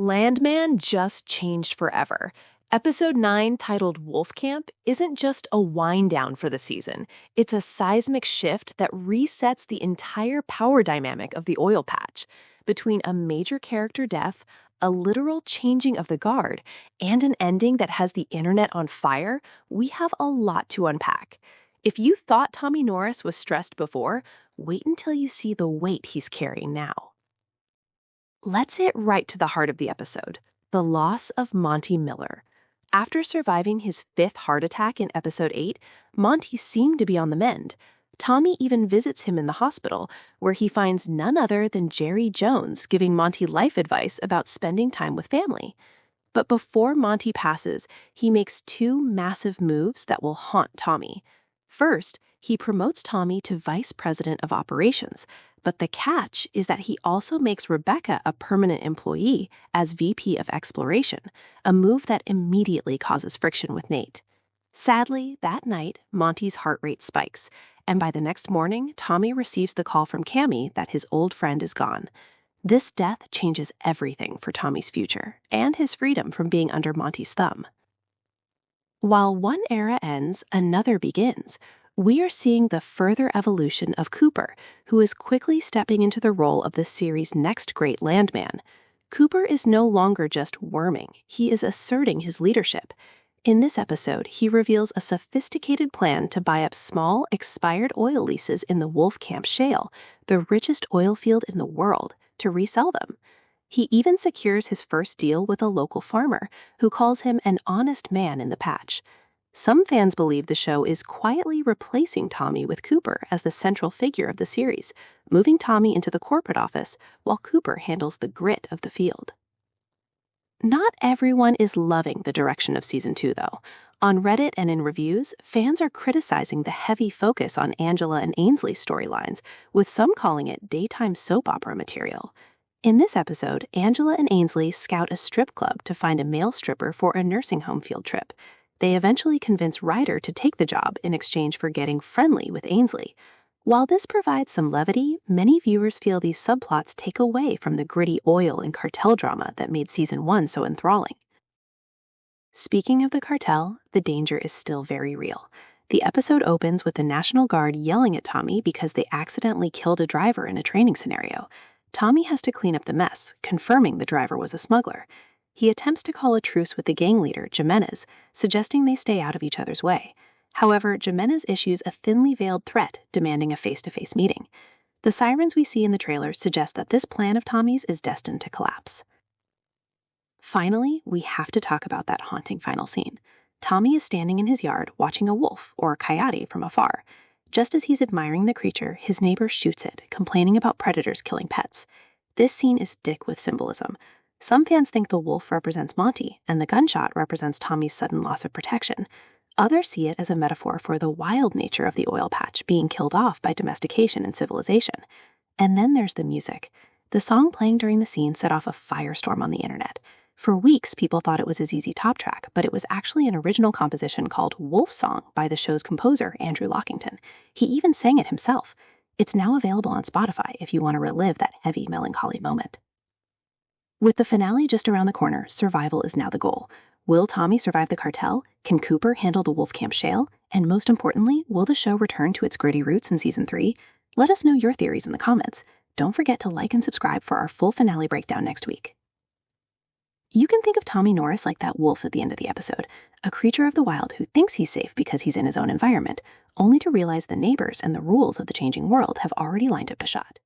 Landman just changed forever. Episode 9, titled Wolfcamp, isn't just a wind down for the season. It's a seismic shift that resets the entire power dynamic of the oil patch. Between a major character death, a literal changing of the guard, and an ending that has the internet on fire, we have a lot to unpack. If you thought Tommy Norris was stressed before, wait until you see the weight he's carrying now. Let's hit right to the heart of the episode, the loss of Monty Miller. After surviving his 5th heart attack in episode 8, Monty seemed to be on the mend. Tommy even visits him in the hospital, where he finds none other than Jerry Jones giving Monty life advice about spending time with family. But before Monty passes, he makes 2 massive moves that will haunt Tommy. First, he promotes Tommy to Vice President of Operations, but the catch is that he also makes Rebecca a permanent employee as VP of Exploration, a move that immediately causes friction with Nate. Sadly, that night, Monty's heart rate spikes, and by the next morning, Tommy receives the call from Cammy that his old friend is gone. This death changes everything for Tommy's future and his freedom from being under Monty's thumb. While one era ends, another begins. We are seeing the further evolution of Cooper, who is quickly stepping into the role of the series' next great landman. Cooper is no longer just worming, he is asserting his leadership. In this episode, he reveals a sophisticated plan to buy up small, expired oil leases in the Wolfcamp Shale, the richest oil field in the world, to resell them. He even secures his first deal with a local farmer, who calls him an honest man in the patch. Some fans believe the show is quietly replacing Tommy with Cooper as the central figure of the series, moving Tommy into the corporate office while Cooper handles the grit of the field. Not everyone is loving the direction of Season 2, though. On Reddit and in reviews, fans are criticizing the heavy focus on Angela and Ainsley's storylines, with some calling it daytime soap opera material. In this episode, Angela and Ainsley scout a strip club to find a male stripper for a nursing home field trip. They eventually convince Ryder to take the job in exchange for getting friendly with Ainsley. While this provides some levity, many viewers feel these subplots take away from the gritty oil and cartel drama that made Season 1 so enthralling. Speaking of the cartel, the danger is still very real. The episode opens with the National Guard yelling at Tommy because they accidentally killed a driver in a training scenario. Tommy has to clean up the mess, confirming the driver was a smuggler. He attempts to call a truce with the gang leader, Jiminez, suggesting they stay out of each other's way. However, Jiminez issues a thinly veiled threat demanding a face-to-face meeting. The sirens we see in the trailer suggest that this plan of Tommy's is destined to collapse. Finally, we have to talk about that haunting final scene. Tommy is standing in his yard watching a wolf, or a coyote, from afar. Just as he's admiring the creature, his neighbor shoots it, complaining about predators killing pets. This scene is thick with symbolism. Some fans think the wolf represents Monty, and the gunshot represents Tommy's sudden loss of protection. Others see it as a metaphor for the wild nature of the oil patch being killed off by domestication and civilization. And then there's the music. The song playing during the scene set off a firestorm on the internet. For weeks, people thought it was a ZZ Top track, but it was actually an original composition called Wolf Song by the show's composer, Andrew Lockington. He even sang it himself. It's now available on Spotify if you want to relive that heavy, melancholy moment. With the finale just around the corner, survival is now the goal. Will Tommy survive the cartel? Can Cooper handle the Wolfcamp Shale? And most importantly, will the show return to its gritty roots in Season 3? Let us know your theories in the comments. Don't forget to like and subscribe for our full finale breakdown next week. You can think of Tommy Norris like that wolf at the end of the episode, a creature of the wild who thinks he's safe because he's in his own environment, only to realize the neighbors and the rules of the changing world have already lined up a shot.